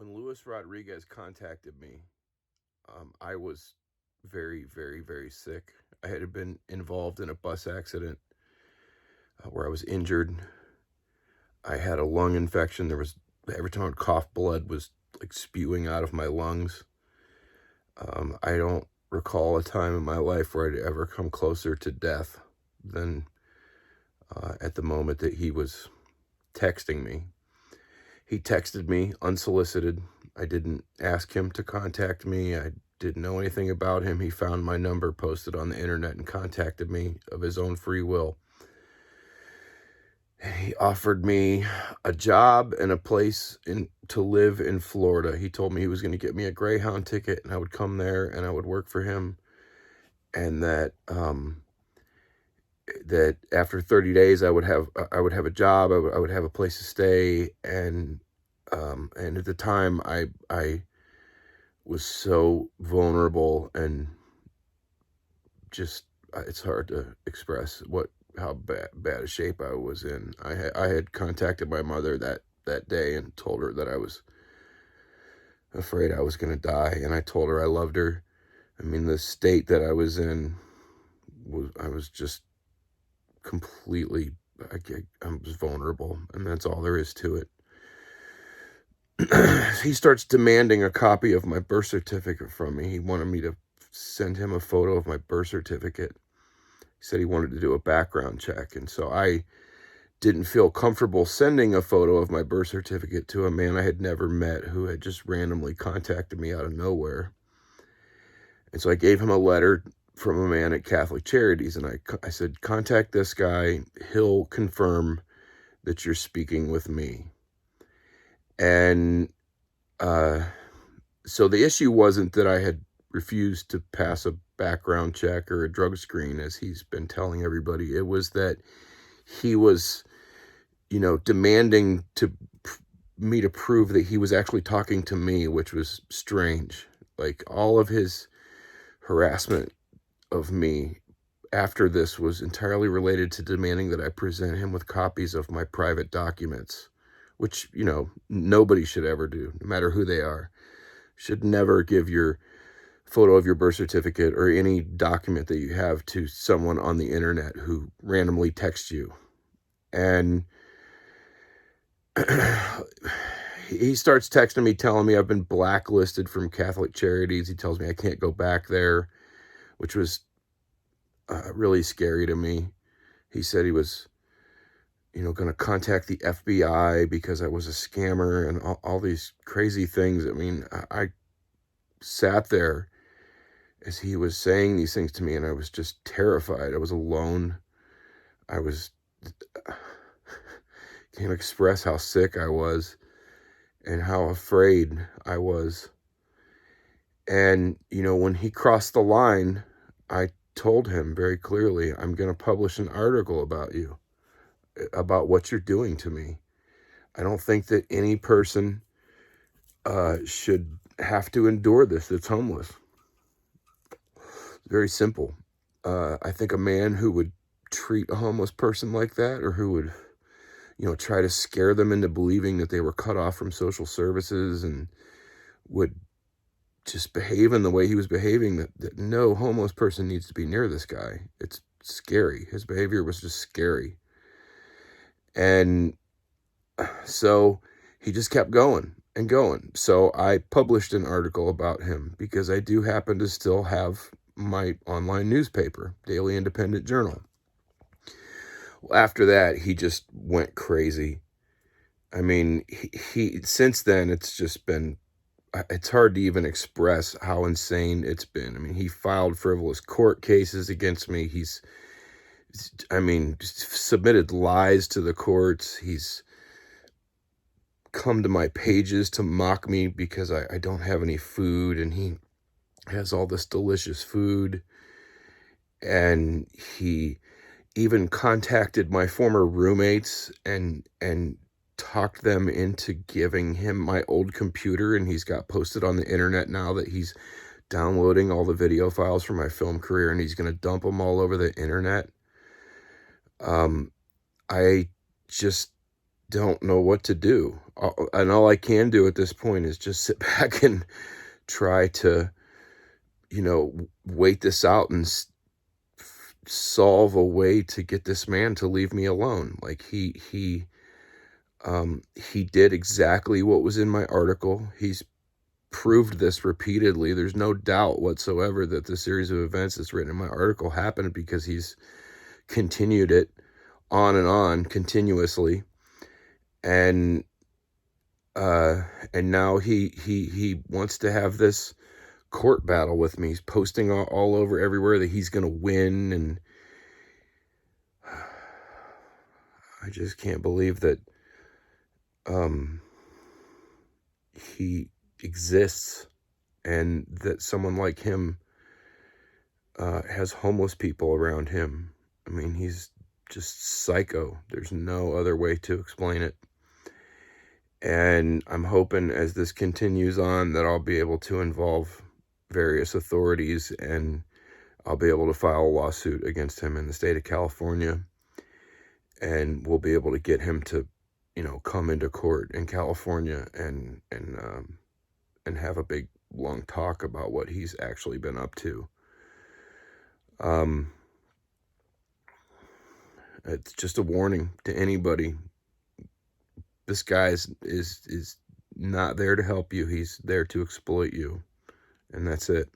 When Luis Rodriguez contacted me, I was very, very, very sick. I had been involved in a bus accident where I was injured. I had a lung infection. Every time I would cough, blood was like spewing out of my lungs. I don't recall a time in my life where I'd ever come closer to death than at the moment that he was texting me. He texted me unsolicited. I didn't ask him to contact me. I didn't know anything about him. He found my number posted on the internet and contacted me of his own free will. He offered me a job and a place to live in Florida. He told me he was going to get me a Greyhound ticket and I would come there and I would work for him, and that that after 30 days I would have a job. I would have a place to stay, and at the time I was so vulnerable and just it's hard to express how bad a shape I was in. I had contacted my mother that day and told her that I was afraid I was going to die, and I told her I loved her. I mean, the state that I was in I was just completely, I was vulnerable, and that's all there is to it. He starts demanding a copy of my birth certificate from me. He wanted me to send him a photo of my birth certificate. He said he wanted to do a background check, and so I didn't feel comfortable sending a photo of my birth certificate to a man I had never met who had just randomly contacted me out of nowhere. And so I gave him a letter from a man at Catholic Charities, and I said, contact this guy. He'll confirm that you're speaking with me. And so the issue wasn't that I had refused to pass a background check or a drug screen, as he's been telling everybody. It was that he was, demanding me to prove that he was actually talking to me, which was strange. Like, all of his harassment of me after this was entirely related to demanding that I present him with copies of my private documents, which, nobody should ever do, no matter who they are. Should never give your photo of your birth certificate or any document that you have to someone on the internet who randomly texts you. And he starts texting me, telling me I've been blacklisted from Catholic Charities. He tells me I can't go back there, which was really scary to me. He said he was, going to contact the FBI because I was a scammer and all these crazy things. I mean, I sat there as he was saying these things to me, and I was just terrified. I was alone. Can't express how sick I was and how afraid I was. And, when he crossed the line, I told him very clearly, I'm going to publish an article about you, about what you're doing to me. I don't think that any person should have to endure this that's homeless. Very simple. I think a man who would treat a homeless person like that, or who would, try to scare them into believing that they were cut off from social services and would just behave in the way he was behaving, that no homeless person needs to be near this guy. It's scary. His behavior was just scary. And so he just kept going and going. So I published an article about him because I do happen to still have my online newspaper, Daily Independent Journal. Well, after that, he just went crazy. I mean, he since then, it's hard to even express how insane it's been. I mean, he filed frivolous court cases against me. He's submitted lies to the courts. He's come to my pages to mock me because I don't have any food, and he has all this delicious food. And he even contacted my former roommates and talked them into giving him my old computer, and he's got posted on the internet now that he's downloading all the video files from my film career, and he's going to dump them all over the internet. I just don't know what to do. And all I can do at this point is just sit back and try to, wait this out and solve a way to get this man to leave me alone. Like he did exactly what was in my article. He's proved this repeatedly. There's no doubt whatsoever that the series of events that's written in my article happened because he's continued it on and on continuously. And now he wants to have this court battle with me. He's posting all over everywhere that he's going to win, and I just can't believe that he exists and that someone like him has homeless people around him. I mean, he's just psycho. There's no other way to explain it. And I'm hoping as this continues on that I'll be able to involve various authorities and I'll be able to file a lawsuit against him in the state of California. And we'll be able to get him to, come into court in California and have a big, long talk about what he's actually been up to. It's just a warning to anybody. This guy is not there to help you. He's there to exploit you. And that's it.